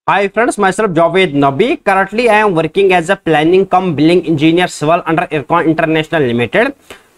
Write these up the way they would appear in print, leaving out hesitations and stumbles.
Hi friends, myself Javed Nabi. Currently, I am working as a planning cum billing engineer civil under Ircon International Limited.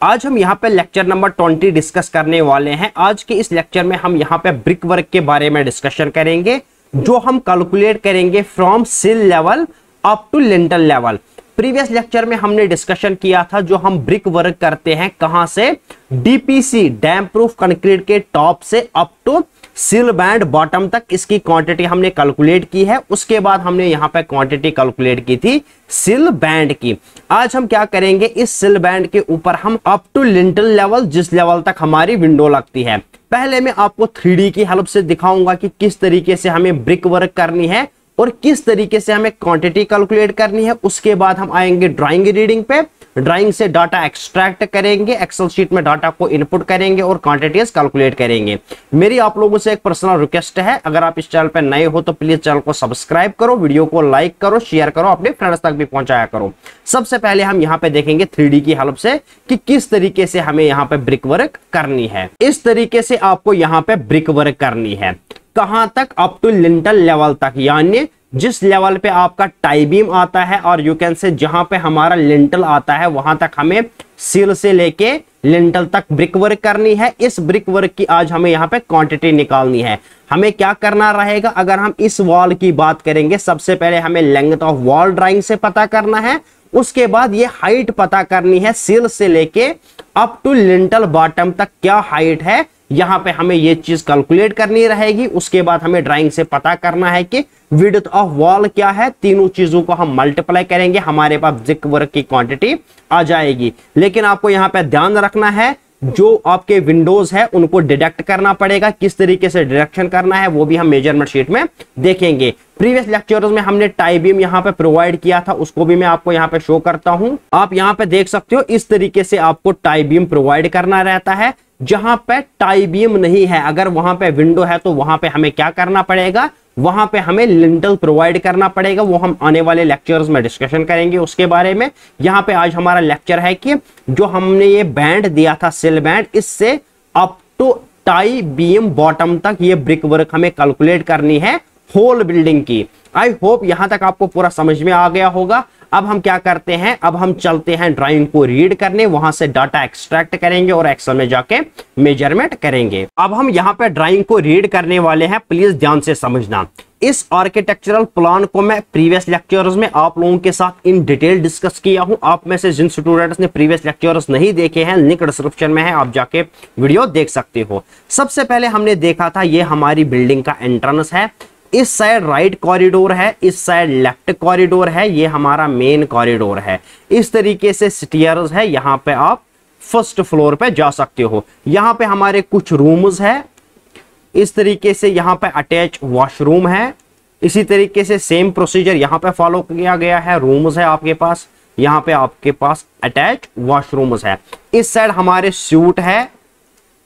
आज हम यहाँ पे lecture number 20 discuss करने वाले हैं। आज के इस लेक्चर में हम यहाँ पे ब्रिक वर्क के बारे में डिस्कशन करेंगे, जो हम कैलकुलेट करेंगे from sill level up to lintel level. Previous lecture में हमने डिस्कशन किया था जो हम ब्रिक वर्क करते हैं कहां से, डीपीसी डैम प्रूफ कंक्रीट के टॉप से अप टू सिल बैंड बॉटम तक इसकी क्वांटिटी हमने कैलकुलेट की है। उसके बाद हमने यहां पे क्वांटिटी कैलकुलेट की थी सिल बैंड की। आज हम क्या करेंगे, इस सिल बैंड के ऊपर हम अप टू लिंटल लेवल, जिस लेवल तक हमारी विंडो लगती है, पहले मैं आपको 3D की हेल्प से दिखाऊंगा कि किस तरीके से हमें ब्रिक वर्क करनी है और किस तरीके से हमें क्वांटिटी कैलकुलेट करनी है। उसके बाद हम आएंगे ड्राइंग रीडिंग पे, ड्राइंग से डाटा एक्सट्रैक्ट करेंगे, एक्सेल शीट में डाटा को इनपुट करेंगे और क्वांटिटीज कैलकुलेट करेंगे। मेरी आप लोगों से एक पर्सनल रिक्वेस्ट है, अगर आप इस चैनल पर नए हो तो प्लीज चैनल को सब्सक्राइब करो, वीडियो को लाइक करो, शेयर करो, अपने फ्रेंड्स तक भी पहुंचाया करो। सबसे पहले हम यहाँ पे देखेंगे 3D की हेल्प से कि किस तरीके से हमें यहाँ पे ब्रिक वर्क करनी है। इस तरीके से आपको यहाँ पे ब्रिक वर्क करनी है। कहां तक, अप टू लिंटल लेवल तक, यानी जिस लेवल पे आपका टाई बीम आता है और यू कैन से जहां पे हमारा लिंटल आता है वहां तक हमें सिल से लेके लिंटल तक ब्रिक वर्क करनी है। इस ब्रिक वर्क की आज हमें यहाँ पे क्वांटिटी निकालनी है। हमें क्या करना रहेगा, अगर हम इस वॉल की बात करेंगे, सबसे पहले हमें लेंथ ऑफ वॉल ड्राइंग से पता करना है। उसके बाद ये हाइट पता करनी है, सिल से लेके अप टू लिंटल बॉटम तक क्या हाइट है, यहां पे हमें ये चीज कैलकुलेट करनी रहेगी। उसके बाद हमें ड्राइंग से पता करना है कि विड्थ ऑफ वॉल क्या है। तीनों चीजों को हम मल्टीप्लाई करेंगे, हमारे पास ब्रिक वर्क की क्वांटिटी आ जाएगी। लेकिन आपको यहां पे ध्यान रखना है, जो आपके विंडोज है उनको डिडक्ट करना पड़ेगा। किस तरीके से डिडक्शन करना है वो भी हम मेजरमेंट शीट में देखेंगे। प्रीवियस लेक्चर्स में हमने टाई बीम यहाँ पे प्रोवाइड किया था, उसको भी मैं आपको यहाँ पे शो करता हूं। आप यहाँ पे देख सकते हो, इस तरीके से आपको टाई बीम प्रोवाइड करना रहता है। जहां पे टाई बीम नहीं है, अगर वहां पे विंडो है तो वहां पे हमें क्या करना पड़ेगा, वहां पे हमें लिंटल प्रोवाइड करना पड़ेगा। वो हम आने वाले लेक्चर्स में डिस्कशन करेंगे उसके बारे में। यहां पे आज हमारा लेक्चर है कि जो हमने ये बैंड दिया था सिल बैंड, इससे up to tie beam bottom तक ये ब्रिक वर्क हमें कैलकुलेट करनी है होल बिल्डिंग की। आई होप यहां तक आपको पूरा समझ में आ गया होगा। अब हम क्या करते हैं, अब हम चलते हैं ड्राइंग को रीड करने, वहां से डाटा एक्सट्रैक्ट करेंगे और एक्सेल में जाके मेजरमेंट करेंगे। अब हम यहाँ पे ड्राइंग को रीड करने वाले हैं, प्लीज ध्यान से समझना। इस आर्किटेक्चरल प्लान को मैं प्रीवियस लेक्चर्स में आप लोगों के साथ इन डिटेल डिस्कस किया हूं। आप में से जिन स्टूडेंट्स ने प्रीवियस लेक्चर्स नहीं देखे हैं, लिंक डिस्क्रिप्शन में है, आप जाके वीडियो देख सकते हो। सबसे पहले हमने देखा था ये हमारी बिल्डिंग का एंट्रेंस है। इस साइड राइट कॉरिडोर है, इस साइड लेफ्ट कॉरिडोर है, ये हमारा मेन कॉरिडोर है। इस तरीके से स्टेयर्स है, यहां पे आप फर्स्ट फ्लोर पे जा सकते हो। यहां पे हमारे कुछ रूम्स है, इस तरीके से यहां पे अटैच वॉशरूम है। इसी तरीके से सेम प्रोसीजर यहां पे फॉलो किया गया है। रूम्स है आपके पास, यहां पे आपके पास अटैच वॉशरूम्स है। इस साइड हमारे सूट है,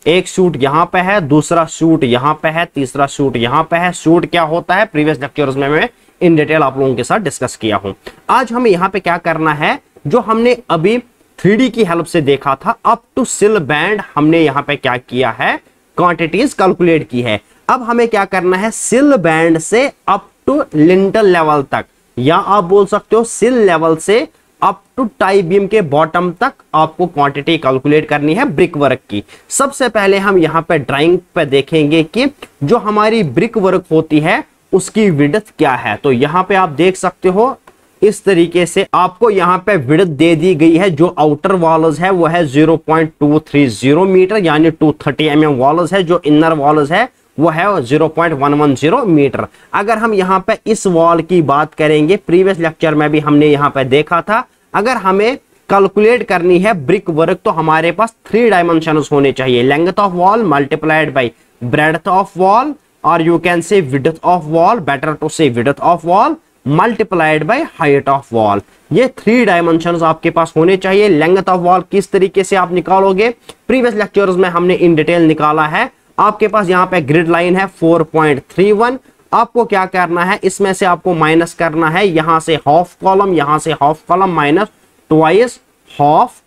एक सूट यहां पे है, दूसरा सूट यहां पे है, तीसरा सूट यहां पे है। सूट क्या होता है प्रीवियस लेक्चर्स में मैं इन डिटेल आप लोगों के साथ डिस्कस किया हूं। आज हमें यहां पे क्या करना है, जो हमने अभी 3D की हेल्प से देखा था, अप टू सिल बैंड हमने यहां पे क्या किया है, क्वांटिटीज कैलकुलेट की है। अब हमें क्या करना है, सिल बैंड से अप टू लिंटल लेवल तक, या आप बोल सकते हो सिल लेवल से अप टू टाई बीम के बॉटम तक आपको क्वांटिटी कैलकुलेट करनी है ब्रिक वर्क की। सबसे पहले हम यहाँ पे ड्राइंग पे देखेंगे कि जो हमारी ब्रिक वर्क होती है उसकी विड्थ क्या है। तो यहाँ पे आप देख सकते हो, इस तरीके से आपको यहाँ पे विड्थ दे दी गई है। जो आउटर वॉल्स है वो है 0.230 मीटर, यानी 230 mm वॉल्स है। जो इनर वॉल्स है वो है 0.110 मीटर। अगर हम यहाँ पे इस वॉल की बात करेंगे, प्रीवियस लेक्चर में भी हमने यहाँ पे देखा था, अगर हमें कैलकुलेट करनी है ब्रिक वर्क तो हमारे पास 3 डायमेंशंस होने चाहिए, length of wall multiplied by breadth of wall, और you can say width of wall, better to say width of wall multiplied by height of wall. ये 3 डायमेंशंस आपके पास होने चाहिए। लेंथ ऑफ वॉल किस तरीके से आप निकालोगे, प्रीवियस लेक्चर्स में हमने इन डिटेल निकाला है। आपके पास यहाँ पे ग्रिड लाइन है 4.31। आपको क्या करना है, इसमें से आपको माइनस करना है, यहां से हाफ कॉलम, यहां से half column minus twice half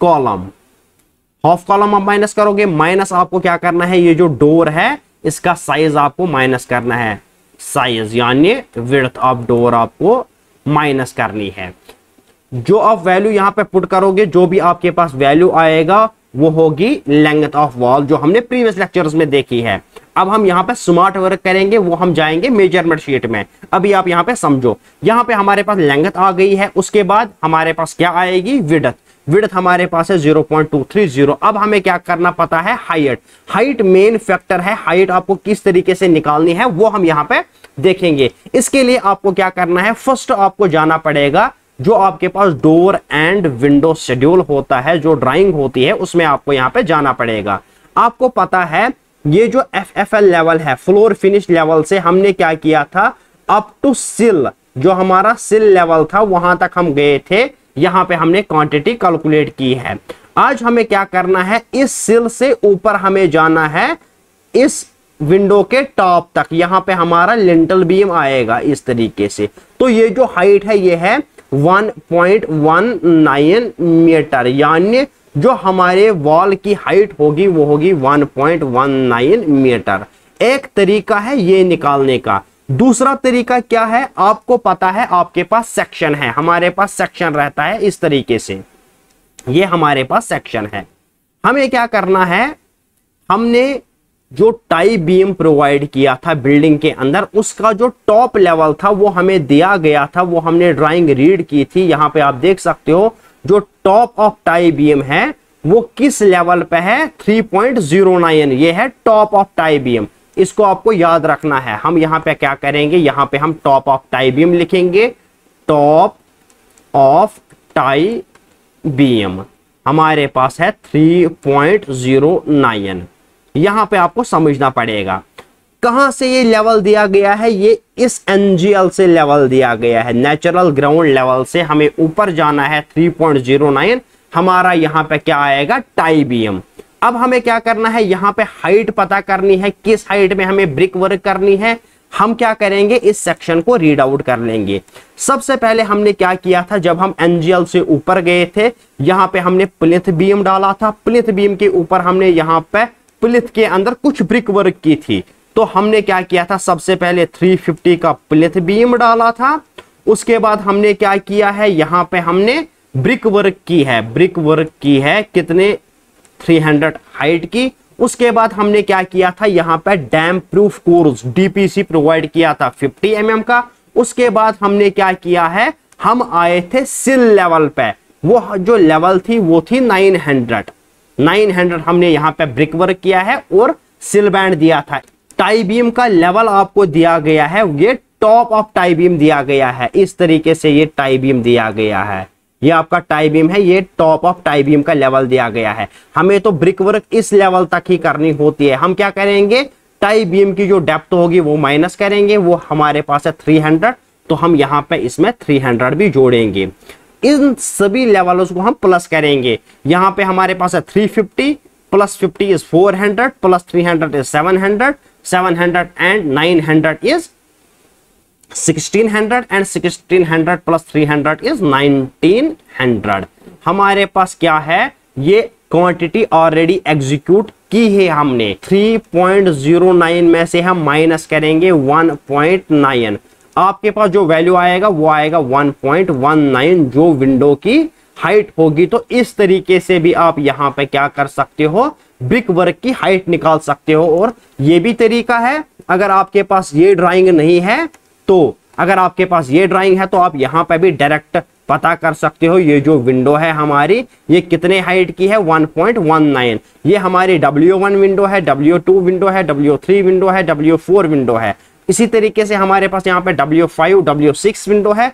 column. Half column आप माइनस करोगे, माइनस आपको क्या करना है, ये जो डोर है इसका साइज आपको माइनस करना है। साइज यानी विड्थ ऑफ डोर आपको माइनस करनी है। जो आप वैल्यू यहां पे पुट करोगे, जो भी आपके पास वैल्यू आएगा वो होगी लेंथ ऑफ वॉल, जो हमने प्रीवियस लेक्चर्स में देखी है। अब हम यहाँ पे स्मार्ट वर्क करेंगे, वो हम जाएंगे मेजरमेंट शीट में। अभी आप यहाँ पे समझो, यहाँ पे हमारे पास लेंथ आ गई है, उसके बाद हमारे पास क्या आएगी, विड्थ। विड्थ हमारे पास है 0.230। अब हमें क्या करना पता है, हाइट। हाइट मेन फैक्टर है, हाइट आपको किस तरीके से निकालनी है वो हम यहाँ पे देखेंगे। इसके लिए आपको क्या करना है, फर्स्ट आपको जाना पड़ेगा जो आपके पास डोर एंड विंडो शेड्यूल होता है, जो ड्राइंग होती है, उसमें आपको यहाँ पे जाना पड़ेगा। आपको पता है ये जो FFL लेवल है, फ्लोर फिनिश लेवल से हमने क्या किया था, अप टू सिल, जो हमारा सिल लेवल था वहां तक हम गए थे। यहां पे हमने क्वांटिटी कैलकुलेट की है। आज हमें क्या करना है, इस सिल से ऊपर हमें जाना है, इस विंडो के टॉप तक। यहां पे हमारा लिंटल बीम आएगा इस तरीके से। तो ये जो हाइट है ये है 1.19 मीटर, यानी जो हमारे वॉल की हाइट होगी वो होगी 1.19 मीटर। एक तरीका है ये निकालने का। दूसरा तरीका क्या है, आपको पता है आपके पास सेक्शन है, हमारे पास सेक्शन रहता है इस तरीके से। ये हमारे पास सेक्शन है। हमें क्या करना है, हमने जो टाई बीम प्रोवाइड किया था बिल्डिंग के अंदर, उसका जो टॉप लेवल था वो हमें दिया गया था, वो हमने ड्राइंग रीड की थी। यहां पे आप देख सकते हो जो टॉप ऑफ टाई बीम है वो किस लेवल पे है, 3.09। ये है टॉप ऑफ टाई बीम। इसको आपको याद रखना है। हम यहां पे क्या करेंगे, यहां पे हम टॉप ऑफ टाई बीम लिखेंगे। टॉप ऑफ टाई बीम हमारे पास है 3.09। यहां पे आपको समझना पड़ेगा कहां से ये लेवल दिया गया है, ये इस NGL से लेवल दिया गया है, नेचुरल ग्राउंड लेवल से हमें ऊपर जाना है 3.09। हमारा यहां पे क्या आएगा, टाई बीम। अब हमें क्या करना है, यहां पे हाइट पता करनी है, किस हाइट में हमें ब्रिक वर्क करनी है। हम क्या करेंगे, इस सेक्शन को रीड आउट कर लेंगे। सबसे पहले हमने क्या किया था, जब हम NGL से ऊपर गए थे, यहां पे हमने प्लिथ बीम डाला था। प्लिथ बीम के ऊपर हमने यहां पे प्लिथ के अंदर कुछ ब्रिक वर्क की थी। तो हमने क्या किया था, सबसे पहले 350 का प्लिथ बीम डाला था। उसके बाद हमने क्या किया है, यहां पे हमने ब्रिक वर्क की है, ब्रिक वर्क की है कितने, 300 हाइट की। उसके बाद हमने क्या किया था, यहां पे dam proof course DPC provide किया था 50 mm का। उसके बाद हमने क्या किया है, हम आए थे सिल लेवल पे, वो जो लेवल थी वो थी 900 हमने यहां पे ब्रिक वर्क किया है और सिल बैंड दिया था। टाई बीम का लेवल आपको दिया गया है, ये टॉप ऑफ टाई बीम दिया गया है, इस तरीके से ये टाई बीम दिया गया है। ये आपका टाई बीम है, ये टॉप ऑफ टाई बीम का लेवल दिया गया है। हमें तो ब्रिक वर्क इस लेवल तक ही करनी होती है। हम क्या करेंगे, टाई बीम की जो डेप्थ होगी वो माइनस करेंगे, वो हमारे पास है 300। तो हम यहाँ पे इसमें 300 भी जोड़ेंगे। इन सभी लेवलों को हम प्लस करेंगे। यहाँ पे हमारे पास है 350 plus 50 is 400 plus 300 is 700 and 900 is 1600 and 1600 plus 300 is 1900। हमारे पास क्या है, ये क्वांटिटी ऑलरेडी एग्जीक्यूट की है हमने। 3.09 में से हम माइनस करेंगे 1.9। आपके पास जो वैल्यू आएगा वो आएगा 1.19, जो विंडो की हाइट होगी। तो इस तरीके से भी आप यहां पे क्या कर सकते हो, ब्रिक वर्क की हाइट निकाल सकते हो। और ये भी तरीका है, अगर आपके पास ये ड्राइंग नहीं है तो, अगर आपके पास ये ड्राइंग है तो आप यहां पे भी डायरेक्ट पता कर सकते हो। ये जो विंडो है हमारी, ये कितने हाइट की है, 1.19। ये हमारी W1 विंडो है, W2 विंडो है, W3 विंडो है, W4 विंडो है। इसी तरीके से हमारे पास यहाँ पे W5 W6 विंडो है।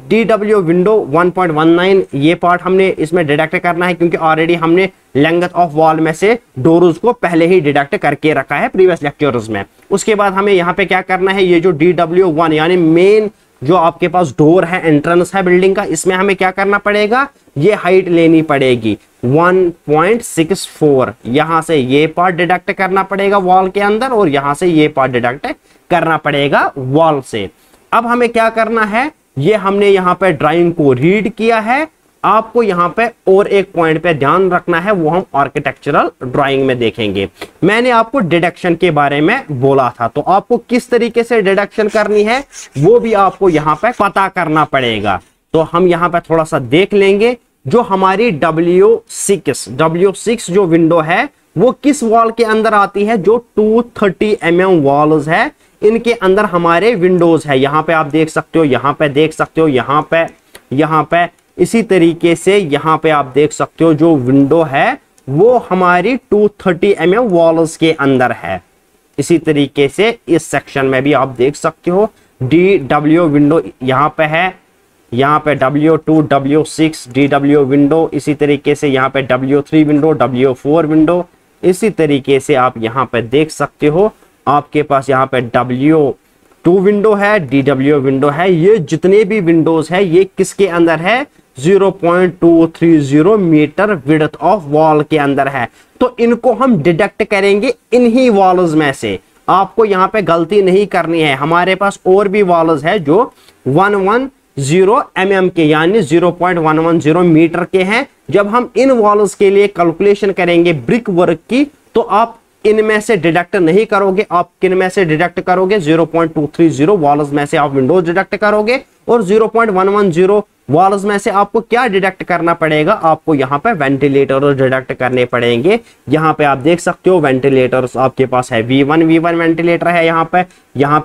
DW विंडो 1.19, ये पार्ट हमने इसमें डिडक्ट करना है क्योंकि ऑलरेडी हमने लेंथ ऑफ वॉल में से डोर्स को पहले ही डिडक्ट करके रखा है प्रीवियस लेक्चर्स में। उसके बाद हमें यहाँ पे क्या करना है, ये जो DW1 यानी मेन जो आपके पास डोर है, एंट्रेंस है बिल्डिंग का, इसमें हमें क्या करना पड़ेगा, ये हाइट लेनी पड़ेगी 1.64। यहां से ये पार्ट डिडक्ट करना पड़ेगा वॉल के अंदर और यहां से ये पार्ट डिडक्ट करना पड़ेगा वॉल से। अब हमें क्या करना है, ये हमने यहां पे ड्राइंग को रीड किया है आपको यहाँ पे और एक पॉइंट पे ध्यान रखना है, वो हम आर्किटेक्चरल ड्राइंग में देखेंगे। मैंने आपको डिडक्शन के बारे में बोला था, तो आपको किस तरीके से डिडक्शन करनी है वो भी आपको यहाँ पे पता करना पड़ेगा। तो हम यहाँ पे थोड़ा सा देख लेंगे, जो हमारी W6 जो विंडो है वो किस वॉल के अंदर आती है, जो 230 mm वॉल्स है, इनके अंदर हमारे विंडोज है। यहाँ पे आप देख सकते हो, यहाँ पे देख सकते हो, यहाँ पे इसी तरीके से यहाँ पे आप देख सकते हो जो विंडो है वो हमारी 230 mm वॉल्स के अंदर है। इसी तरीके से इस सेक्शन में भी आप देख सकते हो DW विंडो यहाँ पे है, यहाँ पे W2 W6 DW विंडो, इसी तरीके से यहाँ पे W3 विंडो, W4 विंडो, इसी तरीके से आप यहाँ पे देख सकते हो आपके पास यहाँ पे W2 विंडो है, DW विंडो है। ये जितने भी विंडोज है ये किसके अंदर है, 0.230 मीटर विड्थ ऑफ वॉल के अंदर है। तो इनको हम डिडक्ट करेंगे इन्हीं वॉल्स में से। आपको यहाँ पे गलती नहीं करनी है, हमारे पास और भी वॉल्स है जो 110 mm के यानी 0.110 मीटर के हैं। जब हम इन वॉल्स के लिए कैलकुलेशन करेंगे ब्रिक वर्क की, तो आप इनमें से डिडक्ट नहीं करोगे। आप किन में से डिडक्ट करोगे, 0.230 वॉल्स में से आप विंडोज डिडक्ट करोगे, और 0.110 वॉल्स में से आपको क्या डिडक्ट करना पड़ेगा, आपको यहाँ पे वेंटिलेटर्स डिडक्ट करने पड़ेंगे। यहाँ पे आप देख सकते हो वेंटिलेटर्स आपके पास है, V1 वेंटिलेटर है, यहाँ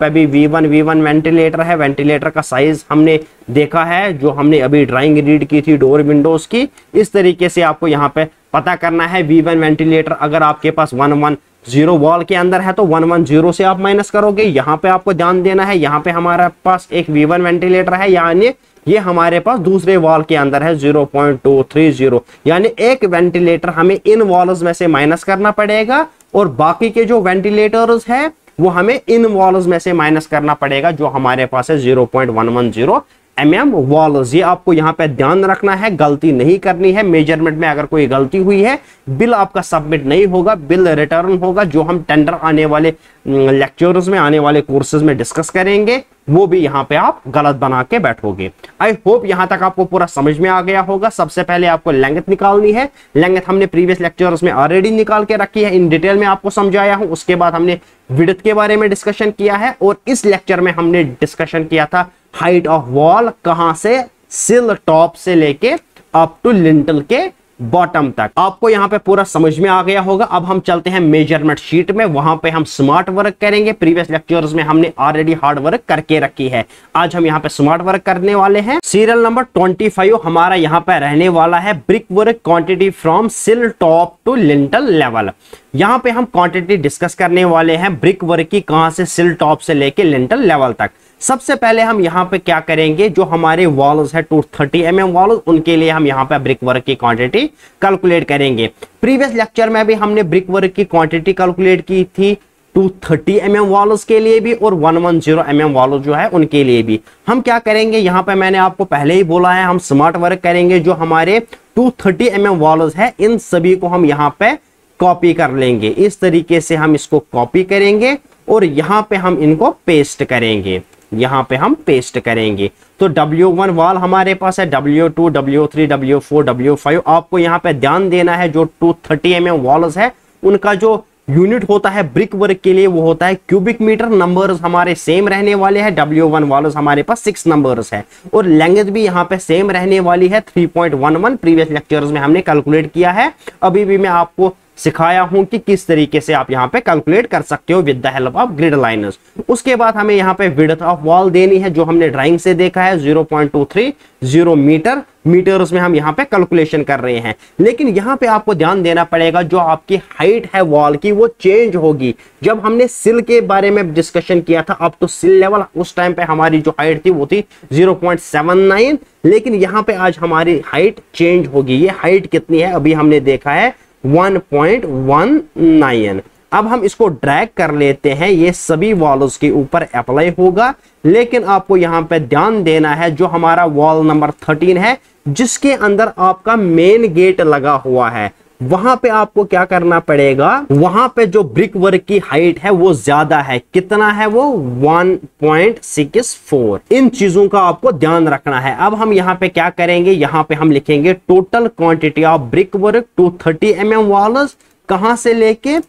पे भी V1 वेंटिलेटर है। वेंटिलेटर का साइज हमने देखा है, जो हमने अभी ड्राइंग रीड की थी डोर विंडोज की। इस तरीके से आपको यहाँ पे पता करना है V1 वेंटिलेटर अगर आपके पास 110 वॉल के अंदर है तो 110 से आप माइनस करोगे। यहाँ पे आपको ध्यान देना है, यहाँ पे हमारे पास एक V1 वेंटिलेटर है, यानी ये हमारे पास दूसरे वॉल के अंदर है 0.230, यानी एक वेंटिलेटर हमें इन वॉल्स में से माइनस करना पड़ेगा, और बाकी के जो वेंटिलेटर्स है वो हमें इन वॉल्स में से माइनस करना पड़ेगा, जो हमारे पास है 0.110 mm वॉल्स। ये आपको यहाँ पे ध्यान रखना है, गलती नहीं करनी है। मेजरमेंट में अगर कोई गलती हुई है, बिल आपका सबमिट नहीं होगा, बिल रिटर्न होगा। जो हम टेंडर आने वाले लेक्चर्स में, आने वाले कोर्सेज में डिस्कस करेंगे, वो भी यहाँ पे आप गलत बना के बैठोगे। आई होप यहाँ तक आपको पूरा समझ में आ गया होगा। सबसे पहले आपको लेंथ निकालनी है। लेंथ हमने प्रीवियस लेक्चर्स में ऑलरेडी निकाल के रखी है, इन डिटेल में आपको समझाया हूं। उसके बाद हमने विड्थ के बारे में डिस्कशन किया है, और इस लेक्चर में हमने डिस्कशन किया था हाइट ऑफ वॉल, कहां से, सिल टॉप से लेके अप टू लिंटल के बॉटम तक। आपको यहाँ पे पूरा समझ में आ गया होगा। अब हम चलते हैं मेजरमेंट शीट में, वहां पे हम स्मार्ट वर्क करेंगे। प्रीवियस लेक्चर्स में हमने ऑलरेडी हार्ड वर्क करके रखी है, आज हम यहाँ पे स्मार्ट वर्क करने वाले हैं। सीरियल नंबर 25 हमारा यहाँ पे रहने वाला है ब्रिक वर्क क्वांटिटी फ्रॉम सिल टॉप टू लिंटल लेवल। यहाँ पे हम क्वांटिटी डिस्कस करने वाले हैं ब्रिक वर्क की, कहां से, सिल टॉप से लेके लिंटल लेवल तक। सबसे पहले हम यहाँ पे क्या करेंगे, जो हमारे वॉल्स है 230 mm वॉल्स, उनके लिए हम यहाँ पे ब्रिक वर्क की क्वांटिटी कैलकुलेट करेंगे। प्रीवियस लेक्चर में भी हमने ब्रिक वर्क की क्वांटिटी कैलकुलेट की थी 230 mm वॉल्स के लिए भी, और 110 mm वॉल्स जो है उनके लिए भी। हम क्या करेंगे, यहाँ पे मैंने आपको पहले ही बोला है, हम स्मार्ट वर्क करेंगे। जो हमारे 230 mm वॉल्स है, इन सभी को हम यहाँ पे कॉपी कर लेंगे। इस तरीके से हम इसको कॉपी करेंगे, और यहाँ पे हम इनको पेस्ट करेंगे, यहाँ पे हम पेस्ट करेंगे। तो W1 वॉल हमारे पास है, W2, W3, W4, W5। आपको यहाँ पे ध्यान देना है, जो 230 mm वॉल्स है उनका जो यूनिट होता है ब्रिक वर्क के लिए वो होता है क्यूबिक मीटर। नंबर्स हमारे सेम रहने वाले हैं। W1 वॉल्स हमारे पास 6 नंबर्स है, और लेंथ भी यहाँ पे सेम रहने वाली है 3.11। प्रीवियस लेक्चर्स में हमने कैलकुलेट किया है, अभी भी मैं आपको सिखाया हूं कि किस तरीके से आप यहाँ पे कैलकुलेट कर सकते हो with the help of grid liners. उसके बाद हमें यहाँ पे विड्थ ऑफ वॉल देनी है, जो हमने ड्राइंग से देखा है 0.230 मीटर। मीटर्स में हम यहाँ पे कैलकुलेशन कर रहे हैं, लेकिन यहाँ पे आपको ध्यान देना पड़ेगा, जो आपकी हाइट है वॉल की वो चेंज होगी। जब हमने सिल के बारे में डिस्कशन किया था अप टू सिल लेवल, उस टाइम पे हमारी जो हाइट थी वो थी 0.79, लेकिन यहाँ पे आज हमारी हाइट चेंज होगी। ये हाइट कितनी है, अभी हमने देखा है 1.19। अब हम इसको ड्रैग कर लेते हैं, ये सभी वॉल्स के ऊपर अप्लाई होगा। लेकिन आपको यहां पे ध्यान देना है, जो हमारा वॉल नंबर 13 है, जिसके अंदर आपका मेन गेट लगा हुआ है, वहां पे आपको क्या करना पड़ेगा, वहां पे जो ब्रिक वर्क की हाइट है वो ज्यादा है। कितना है वो? 1.64। इन चीजों का आपको ध्यान रखना है। अब हम यहाँ पे क्या करेंगे, यहाँ पे हम लिखेंगे total quantity of brick work 230 mm walls, कहां से लेके,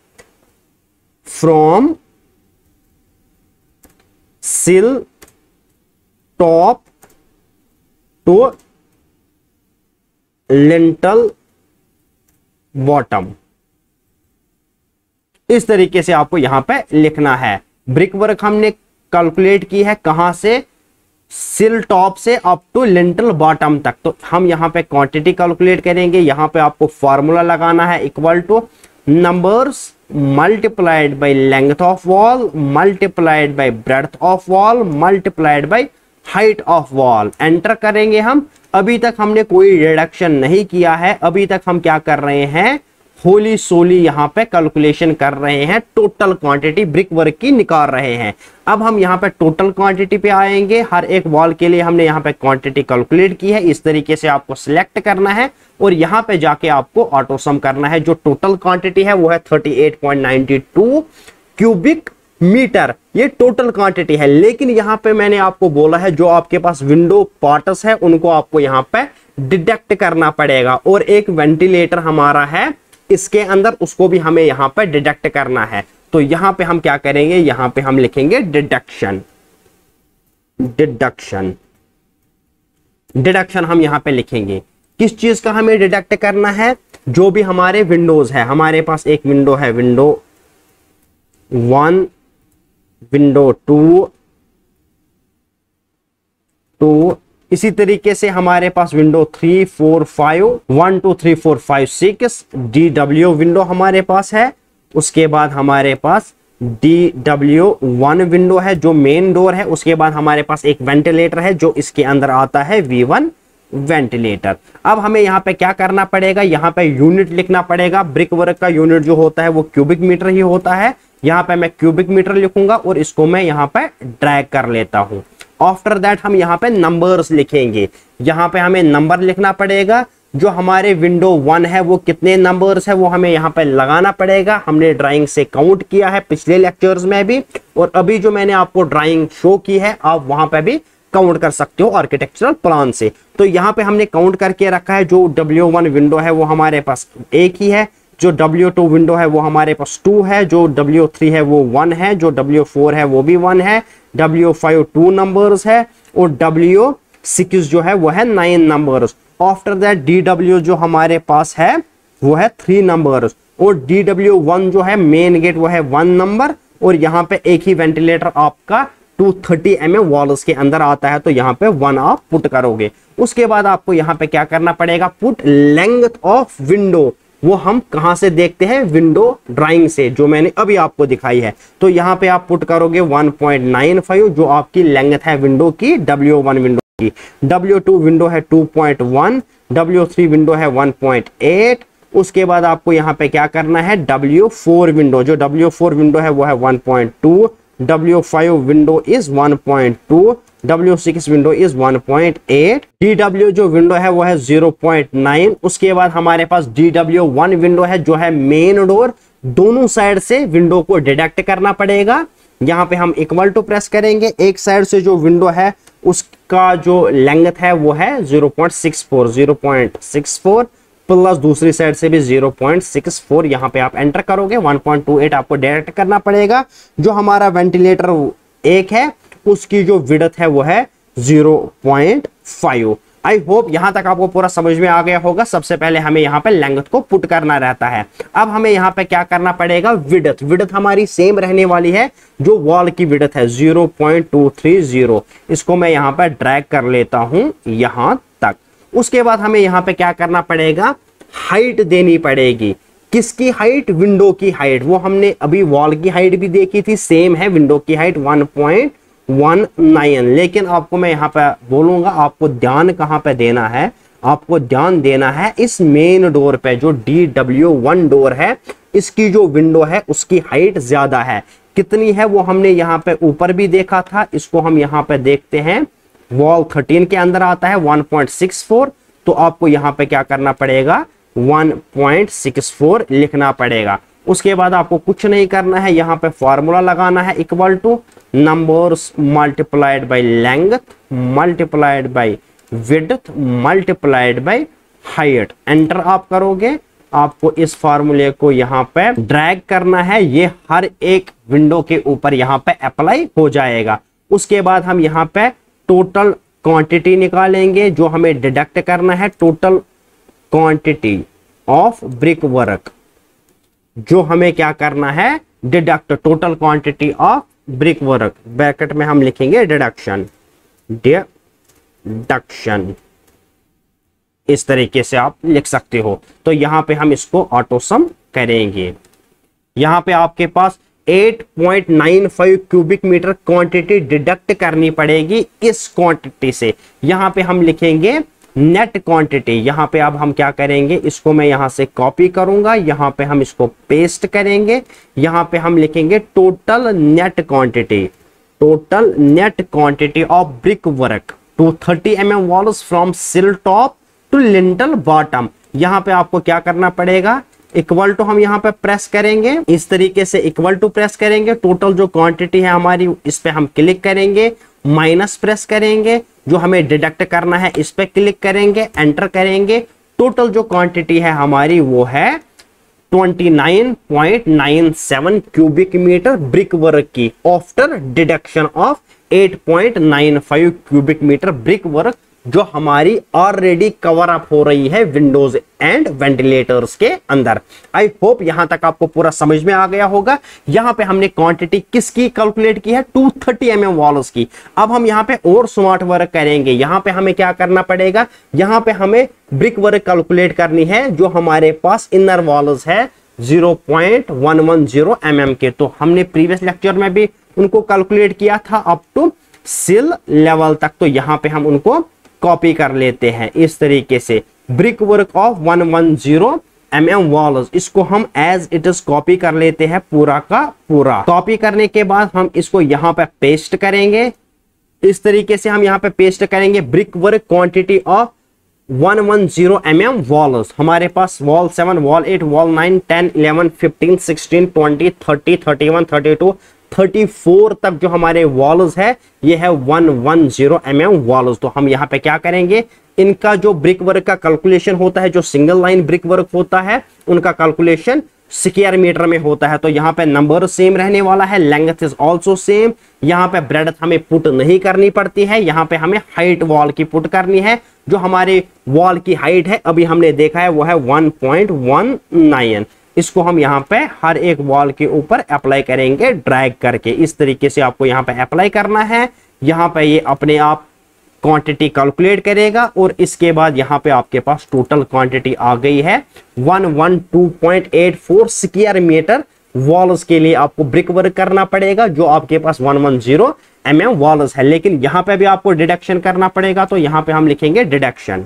फ्रॉम सिल टॉप टू लिंटल बॉटम। इस तरीके से आपको यहां पे लिखना है। ब्रिक वर्क हमने कैलकुलेट की है कहां से, सिल टॉप से अप टू लिंटल बॉटम तक। तो हम यहां पे क्वांटिटी कैलकुलेट करेंगे। यहां पे आपको फॉर्मूला लगाना है, equal two numbers multiplied by length of wall multiplied by breadth of wall multiplied by height of wall. Enter करेंगे हम। अभी तक हमने कोई रिडक्शन नहीं किया है, अभी तक हम क्या कर रहे हैं, होली सोली यहां पे कैलकुलेशन कर रहे हैं, टोटल क्वांटिटी ब्रिक वर्क की निकाल रहे हैं। अब हम यहां पे टोटल क्वांटिटी पे आएंगे। हर एक वॉल के लिए हमने यहां पे क्वांटिटी कैलकुलेट की है। इस तरीके से आपको सिलेक्ट करना है और यहां पे जाके आपको ऑटो सम करना है। जो टोटल क्वांटिटी है वो है 38.92 क्यूबिक मीटर। ये टोटल क्वांटिटी है। लेकिन यहां पे मैंने आपको बोला है जो आपके पास विंडो पार्ट्स है उनको आपको यहां पे डिडक्ट करना पड़ेगा। और एक वेंटिलेटर हमारा है इसके अंदर, उसको भी हमें यहां पे डिडक्ट करना है। तो यहां पे हम क्या करेंगे, यहां पे हम लिखेंगे डिडक्शन। डिडक्शन डिडक्शन हम यहां पे लिखेंगे। किस चीज का हमें डिडक्ट करना है, जो भी हमारे विंडोज है। हमारे पास एक विंडो है, विंडो 1, विंडो 2, इसी तरीके से हमारे पास विंडो 3, 4, 5, 1, 2, 3, 4, 5, 6 DW विंडो हमारे पास है। उसके बाद हमारे पास DW1 विंडो है जो मेन डोर है। उसके बाद हमारे पास एक वेंटिलेटर है जो इसके अंदर आता है, V1 वेंटिलेटर। अब हमें यहाँ पे क्या करना पड़ेगा, यहाँ पे यूनिट लिखना पड़ेगा। ब्रिक वर्क का यूनिट जो होता है वो क्यूबिक मीटर ही होता है। यहाँ पे मैं क्यूबिक मीटर लिखूंगा और इसको मैं यहाँ पे ड्रैग कर लेता हूं। आफ्टर दैट हम यहाँ पे नंबर्स लिखेंगे। यहाँ पे हमें नंबर लिखना पड़ेगा। जो हमारे विंडो 1 है वो कितने नंबर्स है वो हमें यहाँ पे लगाना पड़ेगा। हमने ड्राइंग से काउंट किया है पिछले लेक्चर्स में भी, और अभी जो मैंने आपको ड्राइंग शो की है आप वहां पे भी काउंट कर सकते हो आर्किटेक्चरल प्लान से। तो यहाँ पे हमने काउंट करके रखा है। जो W1 विंडो है वो हमारे पास एक ही है, जो W2 विंडो है वो हमारे पास 2 है, जो W3 है वो 1 है, जो W4 है वो भी 1 है, W5 2 नंबर्स है और W6 जो है वो है 9 नंबर्स। आफ्टर दैट DW जो हमारे पास है वो है 3 नंबर्स और DW1 जो है मेन गेट वो है 1 नंबर। और यहाँ पे एक ही वेंटिलेटर आपका 230 mm वॉल्स के अंदर आता है, तो यहाँ पे 1 आप पुट करोगे। उसके बाद आपको यहाँ पे क्या करना पड़ेगा, पुट लेंथ ऑफ विंडो। वो हम कहां से देखते हैं, विंडो ड्राइंग से, जो मैंने अभी आपको दिखाई है। तो यहाँ पे आप पुट करोगे 1.95 जो आपकी लेंथ है विंडो की, W1 विंडो की। W2 विंडो है 2.1, W3 विंडो है 1.8। उसके बाद आपको यहाँ पे क्या करना है, W4 विंडो, जो W4 विंडो है वो है 1.2, W5 window is 1.2, W6 window is 1.8, DW जो विंडो है वो है 0.9। उसके बाद हमारे पास DW1 विंडो है जो है मेन डोर। दोनों साइड से विंडो को डिडक्ट करना पड़ेगा। यहाँ पे हम इक्वल टू प्रेस करेंगे। एक साइड से जो विंडो है उसका जो लेंथ है वो है 0.64 प्लस दूसरी साइड से भी 0.64। यहाँ पे आप एंटर करोगे, 1.28 आपको डायरेक्ट करना पड़ेगा। जो हमारा वेंटिलेटर एक है उसकी जो विड्थ है वो है 0.5। आई होप यहां तक आपको पूरा समझ में आ गया होगा। सबसे पहले हमें यहाँ पे लेंथ को पुट करना रहता है। अब हमें यहाँ पे क्या करना पड़ेगा, विड्थ। विड्थ हमारी सेम रहने वाली है, जो वॉल की विड्थ है 0.230। इसको मैं यहाँ पे ड्रैग कर लेता हूं यहां तक। उसके बाद हमें यहाँ पे क्या करना पड़ेगा, हाइट देनी पड़ेगी। किसकी हाइट, विंडो की हाइट। वो हमने अभी वॉल की हाइट भी देखी थी, सेम है विंडो की हाइट 1.19। लेकिन आपको मैं यहाँ पे बोलूंगा, आपको ध्यान कहाँ पे देना है, आपको ध्यान देना है इस मेन डोर पे। जो DW1 डोर है इसकी जो विंडो है उसकी हाइट ज्यादा है। कितनी है वो हमने यहाँ पे ऊपर भी देखा था, इसको हम यहाँ पे देखते हैं। वॉल 13 के अंदर आता है 1.64। तो आपको यहाँ पे क्या करना पड़ेगा, 1.64 लिखना पड़ेगा। उसके बाद आपको कुछ नहीं करना है, यहाँ पे फॉर्मूला लगाना है, equal two numbers multiplied by length multiplied by width multiplied by height. Enter आप करोगे, आपको इस फार्मूले को यहाँ पे ड्रैग करना है, ये हर एक विंडो के ऊपर यहाँ पे अप्लाई हो जाएगा। उसके बाद हम यहाँ पे टोटल क्वांटिटी निकालेंगे जो हमें डिडक्ट करना है, total quantity of brick work, जो हमें क्या करना है, deduct total quantity of brick work, bracket में हम लिखेंगे डिडक्शन, डिडक्शन, इस तरीके से आप लिख सकते हो। तो यहां पे हम इसको ऑटो सम करेंगे। यहां पे आपके पास 8.95 क्यूबिक मीटर क्वांटिटी डिडक्ट करनी पड़ेगी इस क्वांटिटी से। यहां पे हम लिखेंगे नेट क्वांटिटी। यहां पे अब हम क्या करेंगे, इसको मैं यहां से कॉपी करूंगा, यहां पे हम इसको पेस्ट करेंगे, यहां पे हम लिखेंगे total net quantity, total net quantity of brick work 230 mm walls from सिल टॉप टू लिंटल बॉटम। यहां पे आपको क्या करना पड़ेगा, इक्वल टू हम यहां पे प्रेस करेंगे, इस तरीके से इक्वल टू प्रेस करेंगे, टोटल जो क्वांटिटी है हमारी इस पे हम क्लिक करेंगे, माइनस प्रेस करेंगे, जो हमें डिडक्ट करना है इस पे क्लिक करेंगे, एंटर करेंगे। टोटल जो क्वांटिटी है हमारी वो है 29.97 क्यूबिक मीटर ब्रिक वर्क की, after deduction of 8.95 cubic metre brick work, जो हमारी ऑलरेडी कवर अप हो रही है विंडोज एंड वेंटिलेटर्स के अंदर। आई होप यहां तक आपको पूरा समझ में आ गया होगा। यहां पे हमने क्वांटिटी किसकी कैलकुलेट की है, 230 mm वॉल्स की। अब हम यहां पे और स्मार्ट वर्क करेंगे। यहां पे हमें क्या करना पड़ेगा, यहां पे हमें ब्रिक वर्क कैलकुलेट करनी है, जो हमारे पास इनर वॉल्स है 0.110 mm के। तो हमने प्रीवियस लेक्चर में भी उनको कैलकुलेट किया था अप टू सिल लेवल तक। तो यहां पे हम उनको कॉपी कर लेते हैं इस तरीके से, brick work of 110 mm walls, इसको हम एज इट इज कॉपी कर लेते हैं पूरा का पूरा। कॉपी करने के बाद हम इसको यहां पे पेस्ट करेंगे, इस तरीके से हम यहां पे पेस्ट करेंगे, brick work quantity of 110 mm walls. हमारे पास वॉल 7, वॉल 8, वॉल 9, 10, 11, 15, 16, 20, 30, 31, 32, 34 तक जो हमारे वॉल्स है ये है 110 mm वॉल्स। तो हम यहाँ पे क्या करेंगे, इनका जो ब्रिक वर्क का कैलकुलेशन होता है, जो सिंगल लाइन ब्रिक वर्क होता है, उनका कैलकुलेशन स्क्वायर मीटर में होता है। तो यहाँ पे नंबर सेम रहने वाला है, लेंथ इज ऑल्सो सेम। यहाँ पे ब्रेडथ हमें पुट नहीं करनी पड़ती है, यहाँ पे हमें हाइट वॉल की पुट करनी है। जो हमारे वॉल की हाइट है अभी हमने देखा है वो है 1.19। इसको हम यहाँ पे हर एक वॉल के ऊपर अप्लाई करेंगे ड्रैग करके, इस तरीके से आपको यहाँ पे अप्लाई करना है। यहाँ पे ये अपने आप क्वांटिटी कैलकुलेट करेगा और इसके बाद यहाँ पे आपके पास टोटल क्वांटिटी आ गई है 112.84 स्क्वायर मीटर वॉल्स के लिए आपको ब्रिक वर्क करना पड़ेगा, जो आपके पास 110 mm वॉल्स है। लेकिन यहाँ पे भी आपको डिडक्शन करना पड़ेगा, तो यहाँ पे हम लिखेंगे डिडक्शन,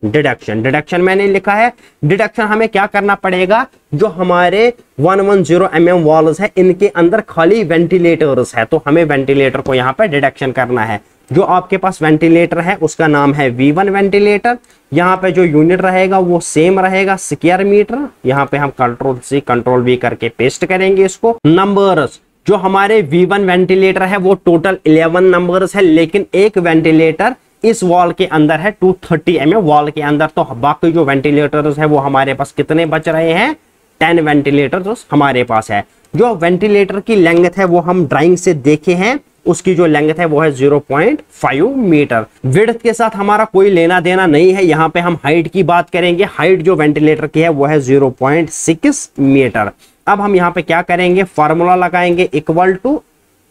डिडक्शन, डिडक्शन मैंने लिखा है। डिडक्शन हमें क्या करना पड़ेगा, जो हमारे 110 mm वॉल्स है इनके अंदर खाली वेंटिलेटर्स है, तो हमें वेंटिलेटर को यहाँ पे डिडक्शन करना है। जो आपके पास वेंटिलेटर है उसका नाम है V1 वेंटिलेटर। यहाँ पे जो यूनिट रहेगा वो सेम रहेगा, स्क्वायर मीटर। यहाँ पे हम Ctrl+C Ctrl+V करके पेस्ट करेंगे इसको। नंबर्स, जो हमारे V1 वेंटिलेटर है वो टोटल 11 नंबर्स है, लेकिन एक वेंटिलेटर इस वॉल के अंदर है 230 mm वॉल के अंदर। तो बाकी जो वेंटिलेटर्स है वो हमारे पास कितने बच रहे हैं, 10 वेंटिलेटर्स हमारे पास है। जो वेंटिलेटर की लेंथ है वो हम ड्राइंग से देखे हैं, उसकी जो लेंथ है वो है 0.5 मीटर। विड्थ के साथ हमारा कोई लेना देना नहीं है, यहाँ पे हम हाइट की बात करेंगे। हाइट जो वेंटिलेटर की है वो है 0.6 मीटर। अब हम यहाँ पे क्या करेंगे, फार्मूला लगाएंगे, equal two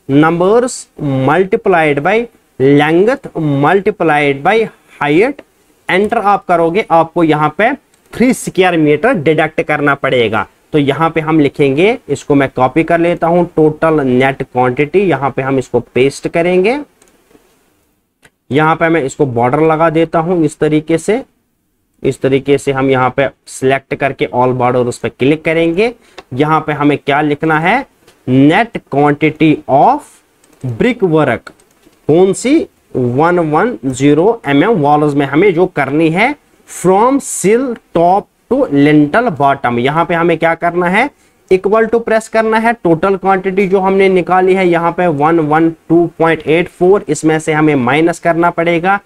numbers multiplied by length multiplied by height. Enter आप करोगे, आपको यहाँ पे 3 स्क्वायर मीटर डिडक्ट करना पड़ेगा। तो यहाँ पे हम लिखेंगे, इसको मैं कॉपी कर लेता हूं, टोटल नेट क्वांटिटी। यहाँ पे हम इसको पेस्ट करेंगे, यहाँ पे मैं इसको बॉर्डर लगा देता हूं इस तरीके से। इस तरीके से हम यहाँ पे सिलेक्ट करके ऑल बॉर्डर उस पर क्लिक करेंगे। यहाँ पे हमें क्या लिखना है, net quantity of brick work, कौन सी 110 mm वॉल्स में हमें जो करनी है फ्रॉम सिल टॉप टू लिंटल बॉटम। यहाँ पे हमें क्या करना है, इक्वल टू प्रेस करना है। टोटल क्वांटिटी जो हमने निकाली है यहाँ पे 112.84, इसमें से हमें माइनस करना पड़ेगा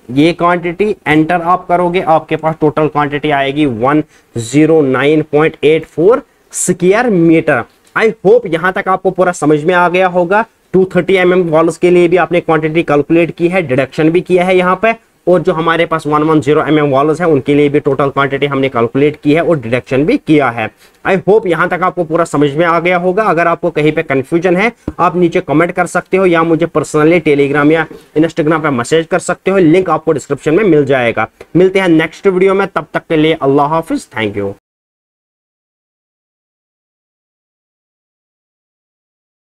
ये क्वांटिटी। एंटर आप करोगे, आपके पास टोटल क्वांटिटी आएगी 109.84 स्क्वायर मीटर। आई होप यहां तक आपको पूरा समझ में आ गया होगा। 230 mm वॉल्स के लिए भी आपने क्वांटिटी कैलकुलेट की है, डिडक्शन भी किया है यहाँ पे, और जो हमारे पास 110 mm वॉल्स है उनके लिए भी टोटल क्वांटिटी हमने कैलकुलेट की है और डिडक्शन भी किया है। आई होप यहां तक आपको पूरा समझ में आ गया होगा। अगर आपको कहीं पे कंफ्यूजन है आप नीचे कमेंट कर सकते हो या मुझे पर्सनली टेलीग्राम या इंस्टाग्राम पे मैसेज कर सकते हो, लिंक आपको डिस्क्रिप्शन में मिल जाएगा। मिलते हैं नेक्स्ट वीडियो में, तब तक के लिए अल्लाह हाफिज, थैंक यू।